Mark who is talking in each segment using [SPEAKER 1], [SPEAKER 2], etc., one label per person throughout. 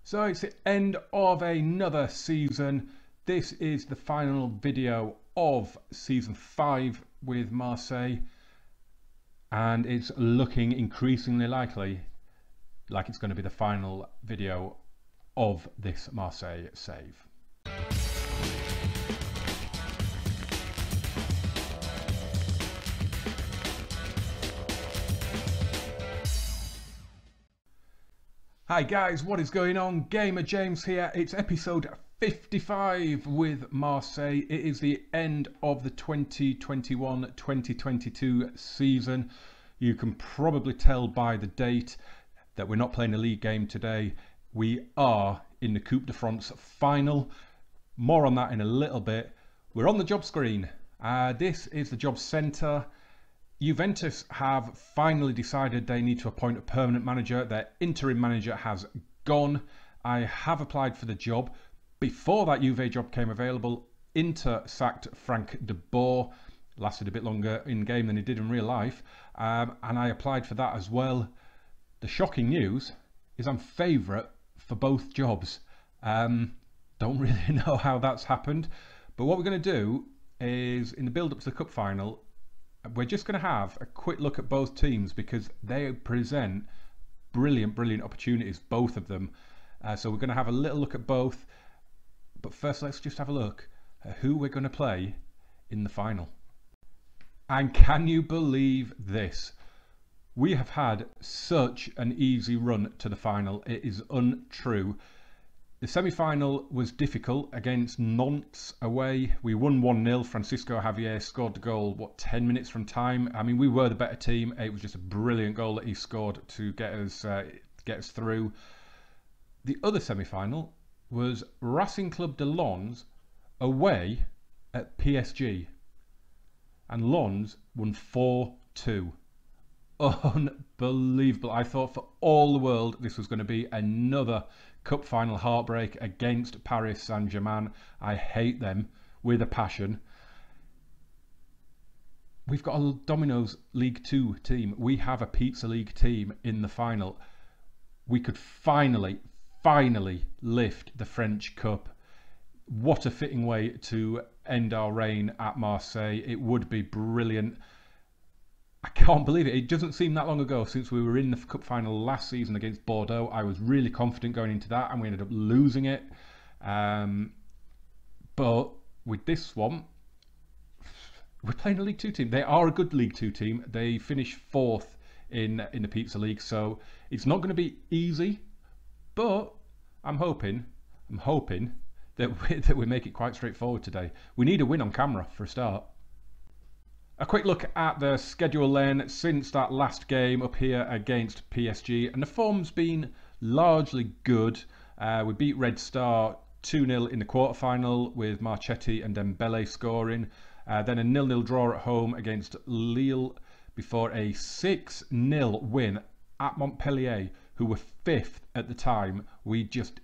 [SPEAKER 1] So it's the end of another season. This is the final video of season 5 with Marseille, and it's looking increasingly likely like it's going to be the final video of this Marseille save. Hi guys, what is going on? Gamer James here. It's episode 55 with Marseille. It is the end of the 2021-2022 season. You can probably tell by the date that we're not playing a league game today. We are in the Coupe de France Final. More on that in a little bit. We're on the job screen. This is the job centre. Juventus have finally decided they need to appoint a permanent manager. Their interim manager has gone. I have applied for the job. Before that Juve job came available, Inter sacked Frank de Boer. Lasted a bit longer in game than he did in real life. And I applied for that as well. The shocking news is I'm favourite for both jobs. Don't really know how that's happened. But what we're going to do is, in the build-up to the cup final, we're just going to have a quick look at both teams because they present brilliant opportunities, both of them. So we're going to have a little look at both. But first, let's just have a look at who we're going to play in the final. And can you believe this? We have had such an easy run to the final. It is untrue. The semi-final was difficult against Nantes away. We won 1-0. Francisco Javier scored the goal, 10 minutes from time? I mean, we were the better team. It was just a brilliant goal that he scored to get us through. The other semi-final was Racing Club de Lens away at PSG. And Lens won 4-2. Unbelievable. I thought for all the world this was going to be another cup final heartbreak against Paris Saint-Germain. I hate them with a passion. We've got a Domino's League 2 team. We have a Pizza League team in the final. We could finally lift the French Cup. What a fitting way to end our reign at Marseille. It would be brilliant. I can't believe it. It doesn't seem that long ago since we were in the cup final last season against Bordeaux. I was really confident going into that and we ended up losing it. But with this one, we're playing a League 2 team. They are a good League 2 team. They finished 4th in the Pizza League, so it's not going to be easy. But I'm hoping that we make it quite straightforward today. We need a win on camera for a start. A quick look at the schedule then since that last game up here against PSG, and the form's been largely good. We beat Red Star 2-0 in the quarterfinal with Marchetti and Dembele scoring. Then a 0-0 draw at home against Lille before a 6-0 win at Montpellier, who were 5th at the time. We just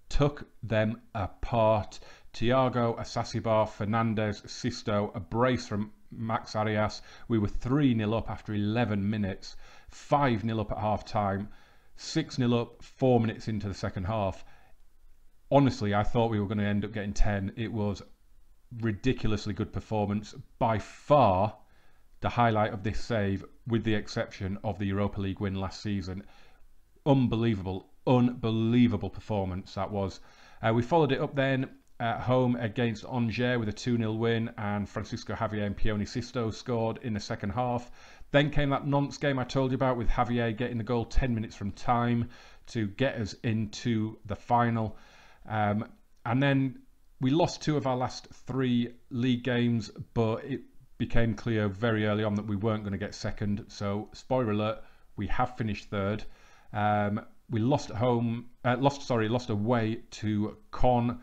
[SPEAKER 1] took them apart. Thiago, Asasibar, Fernandez, Sisto, a brace from Max Arias. We were 3-0 up after 11 minutes, 5-0 up at half time, 6-0 up 4 minutes into the second half. Honestly, I thought we were going to end up getting 10. It was ridiculously good performance. By far the highlight of this save, with the exception of the Europa League win last season. Unbelievable performance that was. We followed it up then at home against Angers with a 2-0 win, and Francisco Javier and Pione Sisto scored in the second half. Then came that Nantes game I told you about, with Javier getting the goal 10 minutes from time to get us into the final. And then we lost 2 of our last 3 league games, but it became clear very early on that we weren't going to get second. So spoiler alert, we have finished 3rd. We lost away to Caen.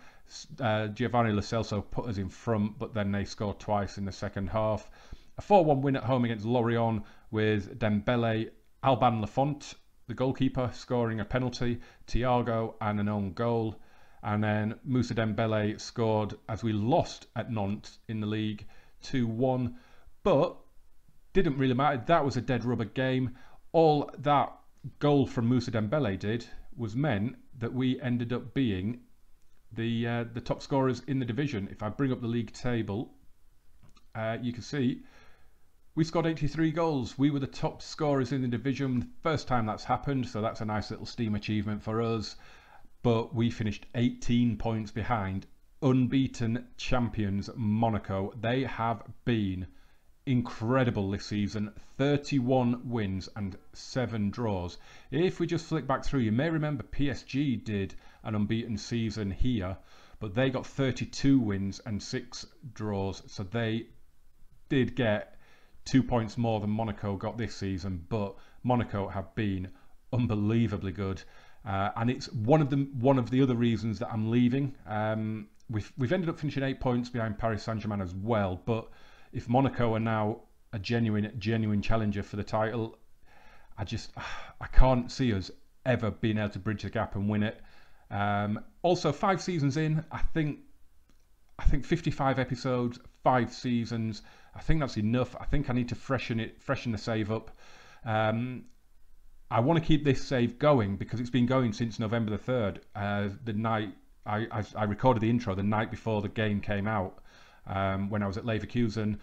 [SPEAKER 1] Giovanni Lo Celso put us in front, but then they scored twice in the second half. A 4-1 win at home against Lorient with Dembele, Alban Lafont, the goalkeeper, scoring a penalty, Thiago and an own goal. And then Moussa Dembele scored as we lost at Nantes in the league 2-1. But didn't really matter. That was a dead rubber game. All that goal from Moussa Dembele did was meant that we ended up being the top scorers in the division. If I bring up the league table, you can see we scored 83 goals. We were the top scorers in the division. First time that's happened, so that's a nice little steam achievement for us. But we finished 18 points behind unbeaten champions Monaco. They have been incredible this season. 31 wins and 7 draws. If we just flick back through, you may remember PSG did an unbeaten season here, but they got 32 wins and 6 draws, so they did get 2 points more than Monaco got this season. But Monaco have been unbelievably good, and it's one of the other reasons that I'm leaving. We've ended up finishing 8 points behind Paris Saint-Germain as well, but if Monaco are now a genuine challenger for the title, I can't see us ever being able to bridge the gap and win it. Also, 5 seasons in, I think 55 episodes, 5 seasons, I think that's enough. I think I need to freshen the save up. I want to keep this save going because it's been going since November the 3rd, the night I recorded the intro the night before the game came out, when I was at Leverkusen,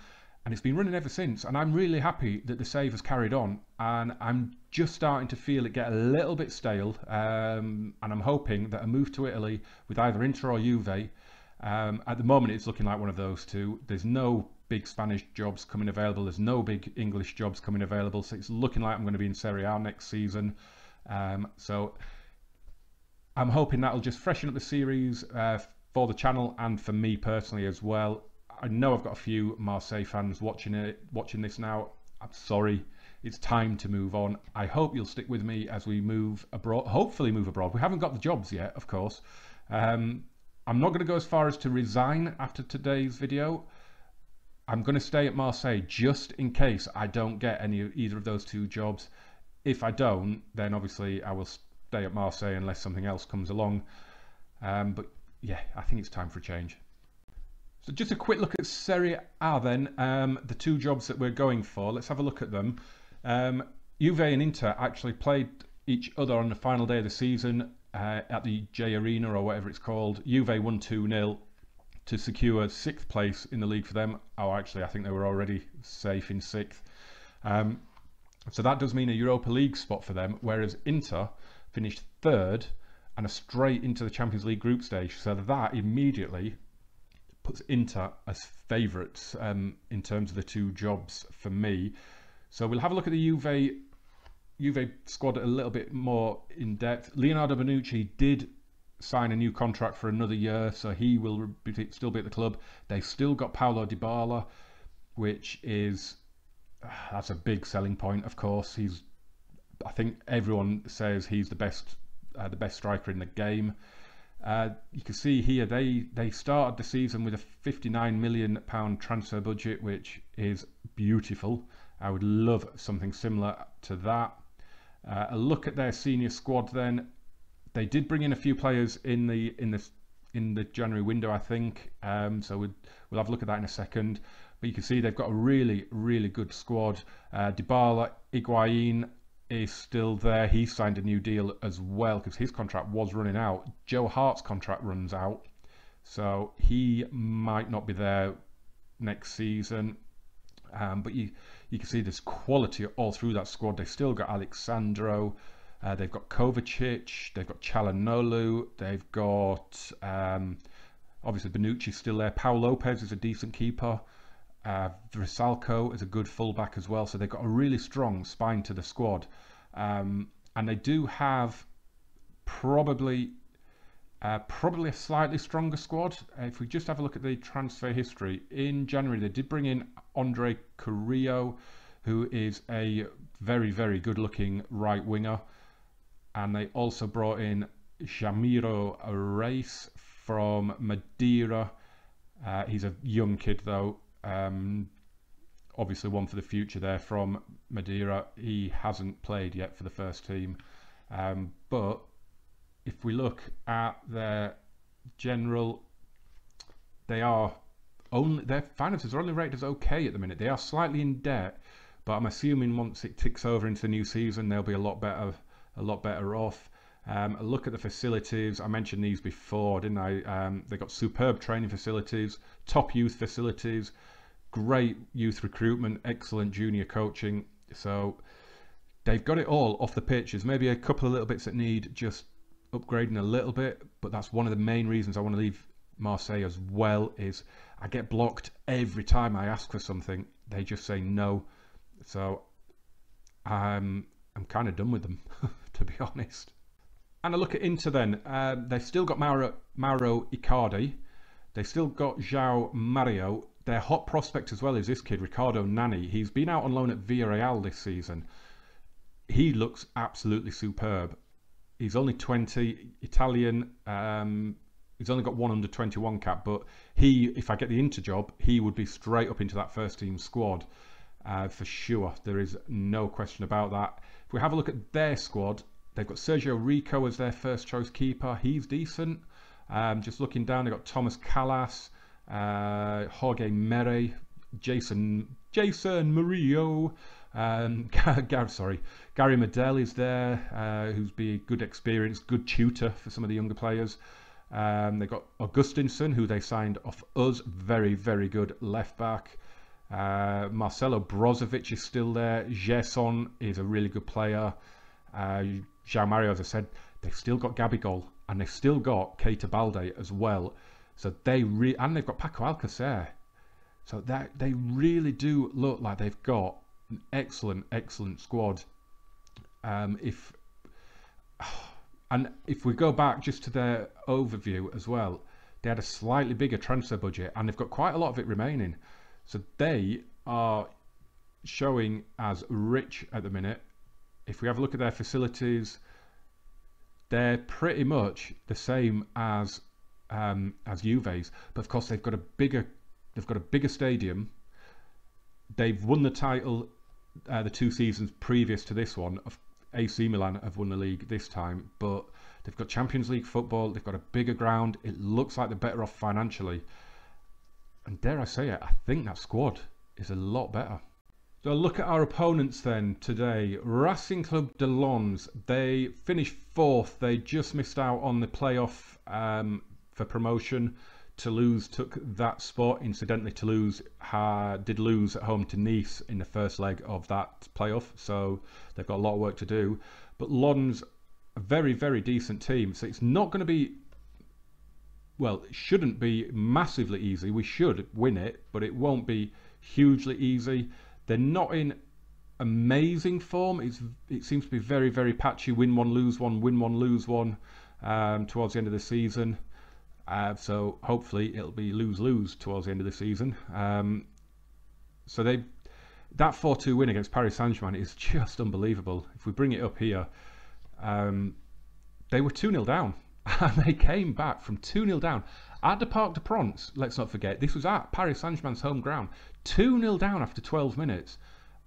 [SPEAKER 1] and it's been running ever since. And I'm really happy that the save has carried on, and I'm just starting to feel it get a little bit stale, and I'm hoping that a move to Italy with either Inter or Juve, at the moment it's looking like one of those two. There's no big Spanish jobs coming available, there's no big English jobs coming available, so it's looking like I'm going to be in Serie A next season. So I'm hoping that'll just freshen up the series for the channel and for me personally as well. I know I've got a few Marseille fans watching this now. I'm sorry, it's time to move on. I hope you'll stick with me as we move abroad, hopefully move abroad. We haven't got the jobs yet, of course. I'm not going to go as far as to resign after today's video. I'm going to stay at Marseille just in case I don't get either of those 2 jobs. If I don't, then obviously I will stay at Marseille unless something else comes along. But yeah, I think it's time for a change. So just a quick look at Serie A then, the 2 jobs that we're going for. Let's have a look at them. Juve and Inter actually played each other on the final day of the season at the J Arena or whatever it's called. Juve won 2-0 to secure 6th place in the league for them. Oh, actually, I think they were already safe in 6th. So that does mean a Europa League spot for them, whereas Inter finished 3rd and are straight into the Champions League group stage. So that immediately puts Inter as favourites in terms of the 2 jobs for me. So we'll have a look at the Juve squad a little bit more in depth. Leonardo Bonucci did sign a new contract for another year, so he will still be at the club. They've still got Paulo Dybala, which is that's a big selling point. Of course, I think everyone says he's the best striker in the game. You can see here they started the season with a £59 million transfer budget, which is beautiful. I would love something similar to that. A look at their senior squad then. They did bring in a few players in the January window, I think. So we'll have a look at that in a second. But you can see they've got a really good squad. Dybala, Higuain is still there. He signed a new deal as well because his contract was running out. Joe Hart's contract runs out, so he might not be there next season. But you can see there's quality all through that squad. They've still got Alexandro, they've got Kovacic, they've got Çalhanoğlu, they've got obviously Bonucci's still there. Paul Lopez is a decent keeper. Vrsaljko is a good fullback as well. So they've got a really strong spine to the squad, and they do have probably a slightly stronger squad. If we just have a look at the transfer history, in January they did bring in Andre Carrillo, who is a very good looking right winger, and they also brought in Jamiro Reis from Madeira. He's a young kid though, obviously one for the future there from Madeira. He hasn't played yet for the first team, but if we look at their general, their finances are only rated as okay at the minute. They are slightly in debt, but I'm assuming once it ticks over into the new season they'll be a lot better off. Look at the facilities. I mentioned these before, didn't I? They've got superb training facilities, top youth facilities, great youth recruitment, excellent junior coaching. So they've got it all off the pitch. There's maybe a couple of little bits that need just upgrading a little bit, but that's one of the main reasons I want to leave Marseille as well. Is I get blocked every time I ask for something. They just say no. So I'm kind of done with them, to be honest. And I look at Inter then. They've still got Mauro Icardi. They've still got João Mario. Their hot prospect as well is this kid, Ricardo Nani. He's been out on loan at Villarreal this season. He looks absolutely superb. He's only 20, Italian. He's only got one under 21 cap, but if I get the Inter job, he would be straight up into that first team squad for sure. There is no question about that. If we have a look at their squad, they've got Sergio Rico as their first choice keeper. He's decent. Just looking down, they've got Thomas Callas, Jorge Mere, Jason Murillo, Gary Medel is there, who's be a good experience, good tutor for some of the younger players. They've got Augustinsson, who they signed off us, very, very good left back. Marcelo Brozovic is still there. Gerson is a really good player. João Mario, as I said, they've still got Gabigol and they've still got Keita Balde as well. So and they've got Paco Alcacer. So they really do look like they've got an excellent squad. If we go back just to their overview as well, they had a slightly bigger transfer budget and they've got quite a lot of it remaining. So they are showing as rich at the minute. If we have a look at their facilities, they're pretty much the same as Juve's, but of course they've got a bigger stadium. They've won the title the 2 seasons previous to this one. AC Milan have won the league this time, but they've got Champions League football. They've got a bigger ground. It looks like they're better off financially, and dare I say it, I think that squad is a lot better. So look at our opponents then today. Racing Club de Lens, they finished 4th. They just missed out on the playoff for promotion. Toulouse took that spot. Incidentally, Toulouse did lose at home to Nice in the first leg of that playoff, so they've got a lot of work to do. But Lens, a very, very decent team. So it's not going to be, well, it shouldn't be massively easy. We should win it, but it won't be hugely easy. They're not in amazing form. It seems to be very, very patchy. Win one, lose one, win one, lose one towards the end of the season. So hopefully it'll be lose-lose towards the end of the season. So that 4-2 win against Paris Saint-Germain is just unbelievable. If we bring it up here, they were 2-0 down. And they came back from 2-0 down at the Parc des Princes. Let's not forget, this was at Paris Saint-Germain's home ground. 2-0 down after 12 minutes.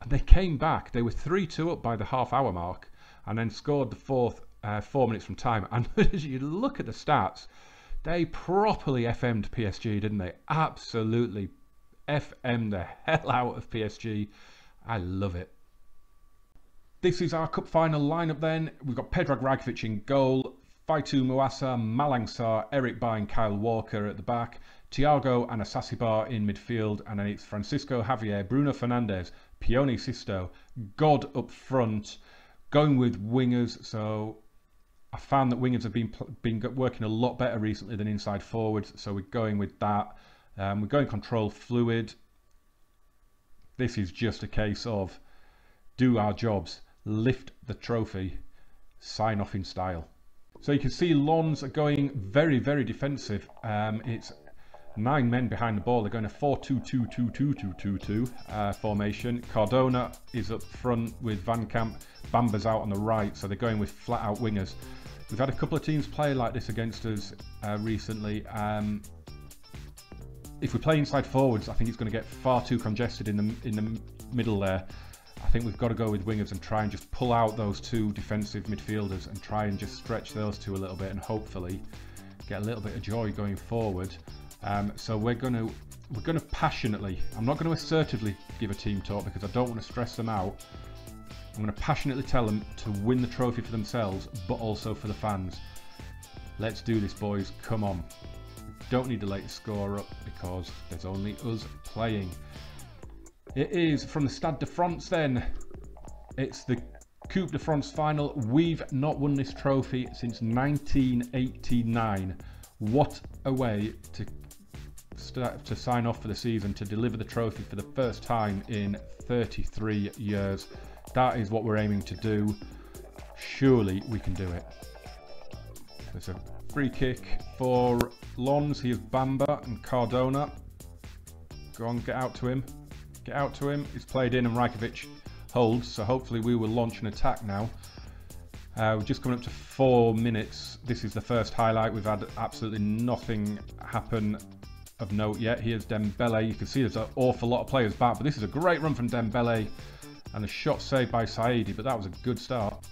[SPEAKER 1] And they came back. They were 3-2 up by the half-hour mark. And then scored the fourth 4 minutes from time. And as you look at the stats, they properly FM'd PSG, didn't they? Absolutely FM'd the hell out of PSG. I love it. This is our cup final lineup then. We've got Predrag Rajkovic in goal, Faitou Mouassa, Malang Sarr, Eric Bailly and Kyle Walker at the back, Thiago and Asasibar in midfield, and then it's Francisco Javier, Bruno Fernandes, Pione Sisto, God up front, going with wingers. So I found that wingers have been working a lot better recently than inside forwards, so we're going with that. We're going control fluid. This is just a case of do our jobs, lift the trophy, sign off in style. So you can see Lens are going very, very defensive. It's 9 men behind the ball. They're going a 4-2-2-2-2-2-2-2 formation. Cardona is up front with Van Camp. Bamba's out on the right, so they're going with flat out wingers. We've had a couple of teams play like this against us recently. If we play inside forwards, I think it's going to get far too congested in the middle there. I think we've got to go with wingers and try and just pull out those 2 defensive midfielders and try and just stretch those 2 a little bit and hopefully get a little bit of joy going forward. So we're going to passionately, I'm not going to assertively give a team talk because I don't want to stress them out. I'm going to passionately tell them to win the trophy for themselves, but also for the fans. Let's do this, boys. Come on. Don't need the latest score up because there's only us playing. It is from the Stade de France then. It's the Coupe de France Final. We've not won this trophy since 1989. What a way to sign off for the season, to deliver the trophy for the first time in 33 years. That is what we're aiming to do. Surely we can do it. There's a free kick for Lons. Here's Bamba and Cardona. Go on, get out to him. Get out to him. It's played in and Rajkovic holds, so hopefully we will launch an attack now. We're just coming up to 4 minutes. This is the first highlight. We've had absolutely nothing happen of note yet. Here's Dembele. You can see there's an awful lot of players back, but this is a great run from Dembele. And the shot saved by Saidi, but that was a good start.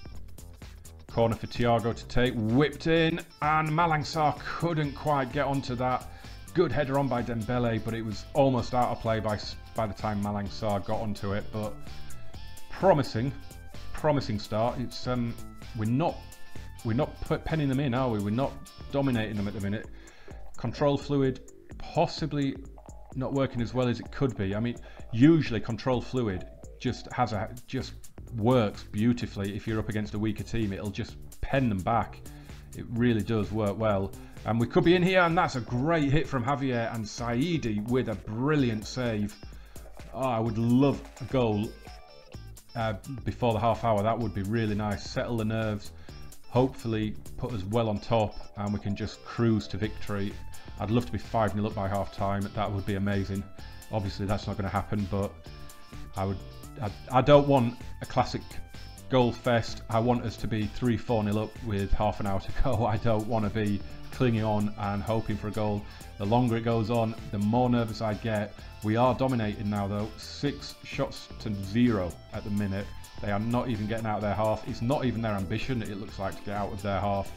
[SPEAKER 1] Corner for Thiago to take. Whipped in, and Malang Sarr couldn't quite get onto that. Good header on by Dembele, but it was almost out of play by the time Malang Sarr got onto it. But promising start. It's we're not penning them in, are we? We're not dominating them at the minute. Control fluid possibly not working as well as it could be. I mean, usually control fluid just works beautifully. If you're up against a weaker team, it'll just pen them back. It really does work well. And we could be in here, and that's a great hit from Javier, and Saidi with a brilliant save. Oh, I would love a goal before the half hour. That would be really nice. Settle the nerves. Hopefully put us well on top, and we can just cruise to victory. I'd love to be 5-0 up by half time. That would be amazing. Obviously that's not going to happen, but I don't want a classic goal fest. I want us to be 3-4-0 up with half an hour to go. I don't want to be clinging on and hoping for a goal. The longer it goes on, the more nervous I get. We are dominating now though. 6 shots to 0 at the minute. They are not even getting out of their half. It's not even their ambition, it looks like, to get out of their half.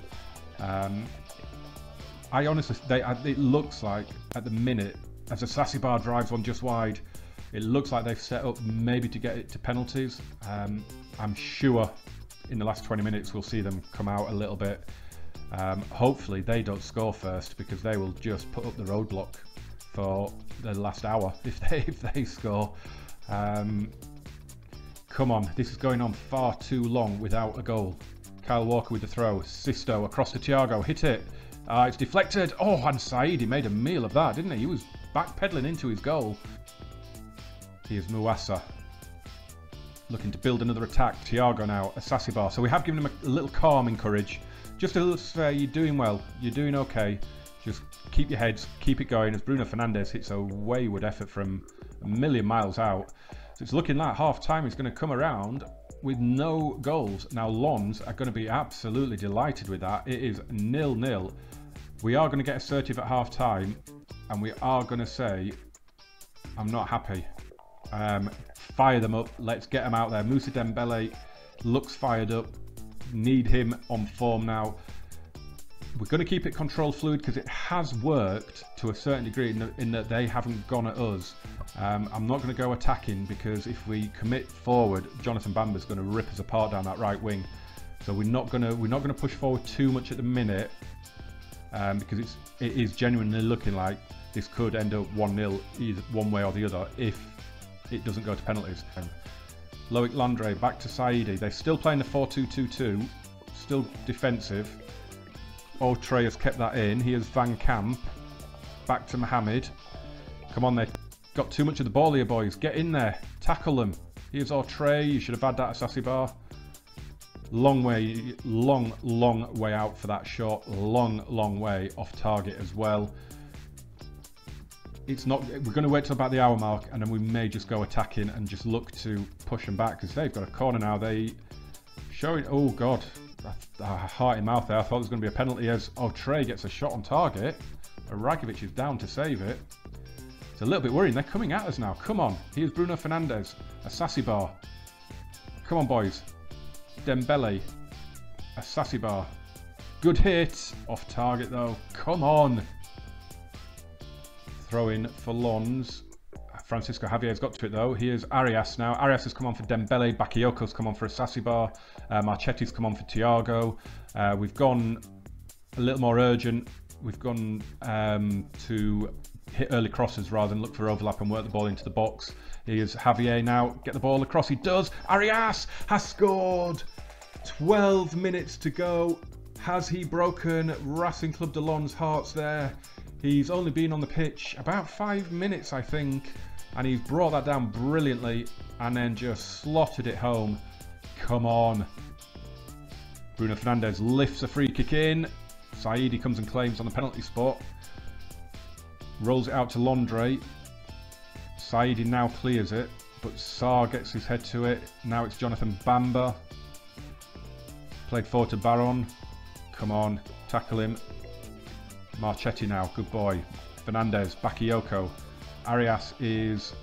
[SPEAKER 1] I honestly, it looks like at the minute, as Asasibar drives one just wide, it looks like they've set up maybe to get it to penalties. I'm sure in the last 20 minutes we'll see them come out a little bit. Hopefully they don't score first, because they will just put up the roadblock for the last hour if they score. Come on, this is going on far too long without a goal. Kyle Walker with the throw. Sisto across to Thiago. Hit it. It's deflected. Oh, and Saidi made a meal of that, didn't he? He was backpedaling into his goal. Here's Muasa. Looking to build another attack. Thiago now. Asasibar. So we have given him a little calming courage. Just a little say, you're doing well. You're doing okay. Just keep your heads. Keep it going. As Bruno Fernandes hits a wayward effort from a million miles out. So it's looking like half time is going to come around with no goals. Now Lons are going to be absolutely delighted with that. It is 0-0. We are going to get assertive at half time, and we are going to say, I'm not happy. Fire them up. Let's get them out there. Moussa Dembele looks fired up. Need him on form now. We're going to keep it control fluid because it has worked to a certain degree in that they haven't gone at us. I'm not going to go attacking, because if we commit forward, Jonathan Bamba's going to rip us apart down that right wing. So we're not going to push forward too much at the minute, because it is genuinely looking like this could end up 1-0 either one way or the other if it doesn't go to penalties. Loic Landre back to Saidi. They're still playing the 4-2-2-2, still defensive. Autrey has kept that in. Here's Van Kamp. Back to Mohamed. Come on, they've got too much of the ball here, boys. Get in there. Tackle them. Here's Autrey. You should have had that Asasibar. Long way, long way out for that shot. Long way off target as well. It's not. We're going to wait till about the hour mark, and then we may just go attacking and just look to push them back, because they've got a corner now. They showing. Oh God, heart in mouth there. I thought there was going to be a penalty as Autrey gets a shot on target. Rajkovic is down to save it. It's a little bit worrying. They're coming at us now. Come on. Here's Bruno Fernandes. Asasibar. Come on, boys. Dembele. Asasibar. Good hit. Off target though. Come on. Throw in for Lons. Francisco Javier's got to it though. Here's Arias now. Arias has come on for Dembele. Bakayoko's come on for Asasibar. Marchetti's come on for Thiago. We've gone a little more urgent. We've gone to hit early crosses rather than look for overlap and work the ball into the box. Here's Javier now. Get the ball across. He does. Arias has scored. 12 minutes to go. Has he broken Racing Club de Lon's hearts there? He's only been on the pitch about 5 minutes, I think. And he's brought that down brilliantly and then just slotted it home. Come on. Bruno Fernandes lifts a free kick in. Saidi comes and claims on the penalty spot. Rolls it out to Londre. Saidi now clears it, but Sarr gets his head to it. Now it's Jonathan Bamba. Played forward to Baron. Come on, tackle him. Marchetti now, good boy. Fernandes, Bakayoko. Arias is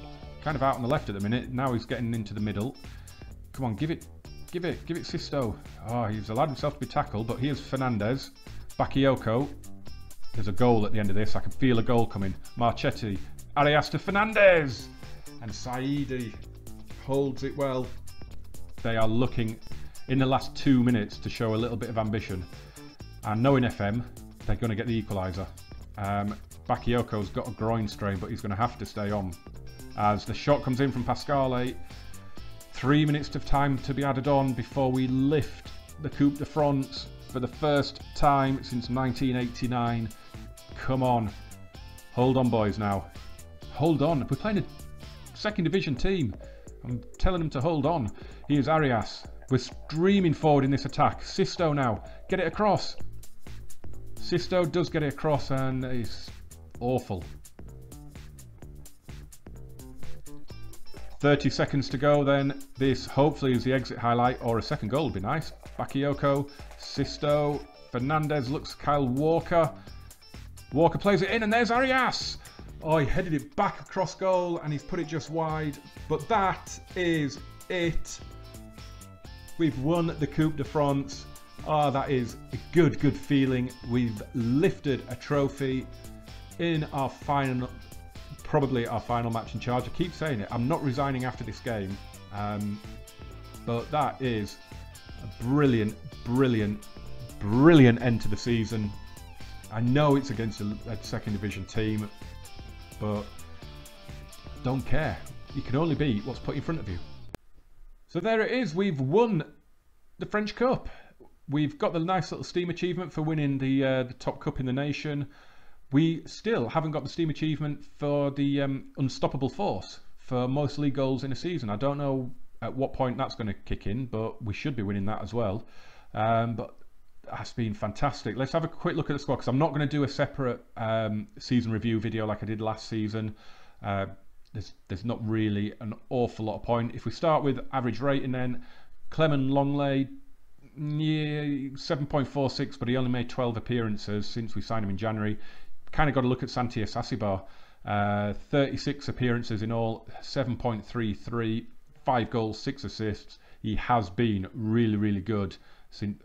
[SPEAKER 1] kind of out on the left at the minute. Now he's getting into the middle. Come on, give it Sisto. Oh, he's allowed himself to be tackled, but here's Fernandes. Bakayoko. There's a goal at the end of this. I can feel a goal coming. Marchetti. Arias to Fernandes. And Saidi holds it well. They are looking in the last 2 minutes to show a little bit of ambition. And knowing FM, they're going to get the equaliser. Bakayoko's got a groin strain, but he's going to have to stay on. As the shot comes in from Pascale, 3 minutes of time to be added on before we lift the Coupe de France for the first time since 1989. Come on. Hold on, boys, now. Hold on. We're playing a second division team. I'm telling them to hold on. Here's Arias. We're streaming forward in this attack. Sisto now. Get it across. Sisto does get it across and it's awful. 30 seconds to go then. This hopefully is the exit highlight, or a second goal would be nice. Bakayoko, Sisto, Fernandes looks Kyle Walker. Walker plays it in and there's Arias. Oh, he headed it back across goal and he's put it just wide. But that is it. We've won the Coupe de France. Oh, that is a good feeling. We've lifted a trophy in our final, probably our final match in charge. I keep saying it. I'm not resigning after this game. But that is a brilliant end to the season. I know it's against a second division team, but don't care. You can only beat what's put in front of you. So there it is. We've won the French Cup. We've got the nice little Steam achievement for winning the top cup in the nation. We still haven't got the Steam achievement for the unstoppable force for most league goals in a season. I don't know at what point that's going to kick in, but we should be winning that as well. But that's been fantastic. Let's have a quick look at the squad, because I'm not going to do a separate season review video like I did last season. There's not really an awful lot of point. If we start with average rating then, Clement Longley, yeah, 7.46, but he only made 12 appearances since we signed him in January. Kind of got to look at Santi Asasibar. 36 appearances in all, 7.33, 5 goals, 6 assists. He has been really good, since,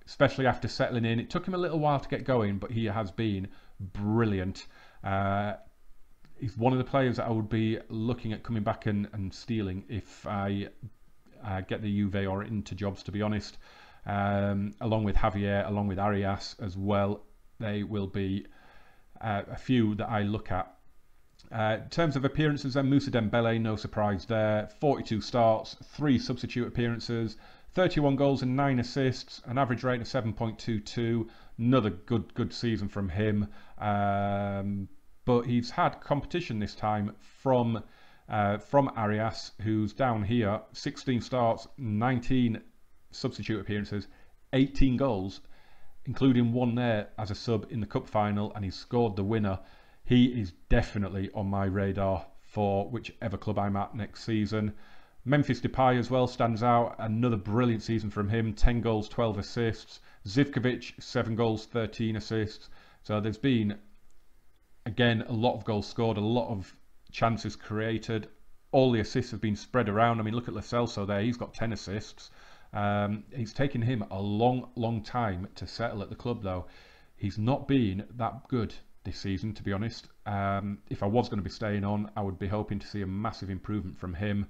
[SPEAKER 1] especially after settling in. It took him a little while to get going, but he has been brilliant. He's one of the players that I would be looking at coming back and stealing if I get the Juve or into jobs, to be honest. Along with Javier, along with Arias as well. They will be a few that I look at. In terms of appearances then, Moussa Dembele, no surprise there. 42 starts, 3 substitute appearances, 31 goals and 9 assists, an average rate of 7.22. Another good season from him. But he's had competition this time from Arias, who's down here. 16 starts, 19 substitute appearances, 18 goals, including 1 there as a sub in the cup final, and he scored the winner. He is definitely on my radar for whichever club I'm at next season. Memphis Depay as well stands out. Another brilliant season from him. 10 goals, 12 assists. Zivkovic, 7 goals, 13 assists. So there's been, again, a lot of goals scored, a lot of chances created. All the assists have been spread around. I mean, look at Lo Celso there. He's got 10 assists. It's taken him a long time to settle at the club, though. He's not been that good this season, to be honest. If I was going to be staying on, I would be hoping to see a massive improvement from him.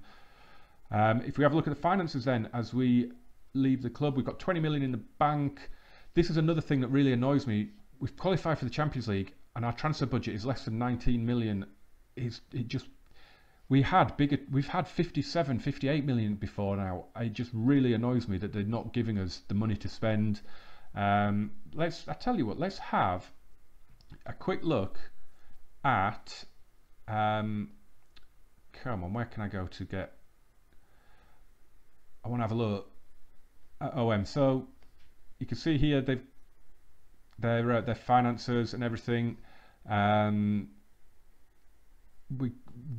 [SPEAKER 1] If we have a look at the finances then, as we leave the club, we've got 20 million in the bank. This is another thing that really annoys me. We've qualified for the Champions League and our transfer budget is less than 19 million. We've had 57, 58 million before now. It just really annoys me that they're not giving us the money to spend. I tell you what, let's have a quick look at, come on, where can I go to get, I want to have a look at OM. So you can see here their finances and everything.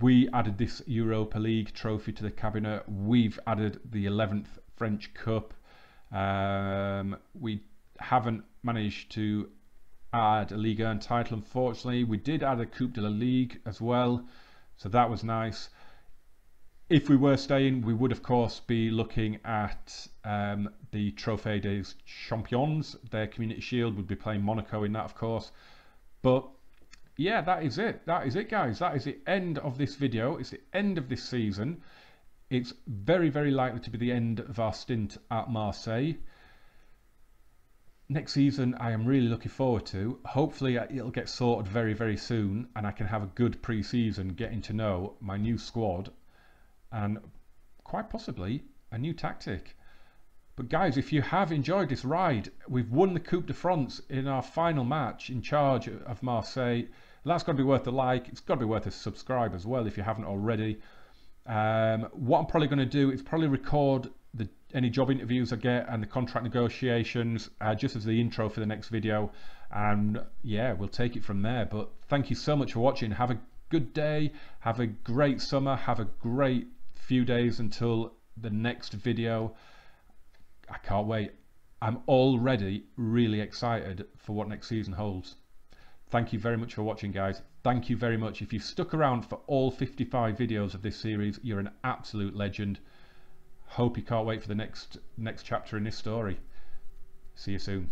[SPEAKER 1] We added this Europa League trophy to the cabinet. We've added the 11th French Cup. We haven't managed to add a Ligue 1 title, unfortunately. We did add a Coupe de la Ligue as well, so that was nice. If we were staying, we would of course be looking at the Trophée des Champions, their Community Shield. We'd be playing Monaco in that, of course. But yeah, that is it. That is it, guys. That is the end of this video. It's the end of this season. It's very, very likely to be the end of our stint at Marseille. Next season, I am really looking forward to. Hopefully, it'll get sorted very, very soon, and I can have a good pre-season, getting to know my new squad, and quite possibly a new tactic. But guys, if you have enjoyed this ride, we've won the Coupe de France in our final match in charge of Marseille. That's got to be worth a like. It's got to be worth a subscribe as well if you haven't already. What I'm probably going to do is probably record any job interviews I get and the contract negotiations just as the intro for the next video, and yeah, we'll take it from there. But thank you so much for watching. Have a good day, have a great summer, have a great few days until the next video. I can't wait. I'm already really excited for what next season holds. Thank you very much for watching, guys. Thank you very much. If you've stuck around for all 55 videos of this series, you're an absolute legend. Hope you can't wait for the next chapter in this story. See you soon.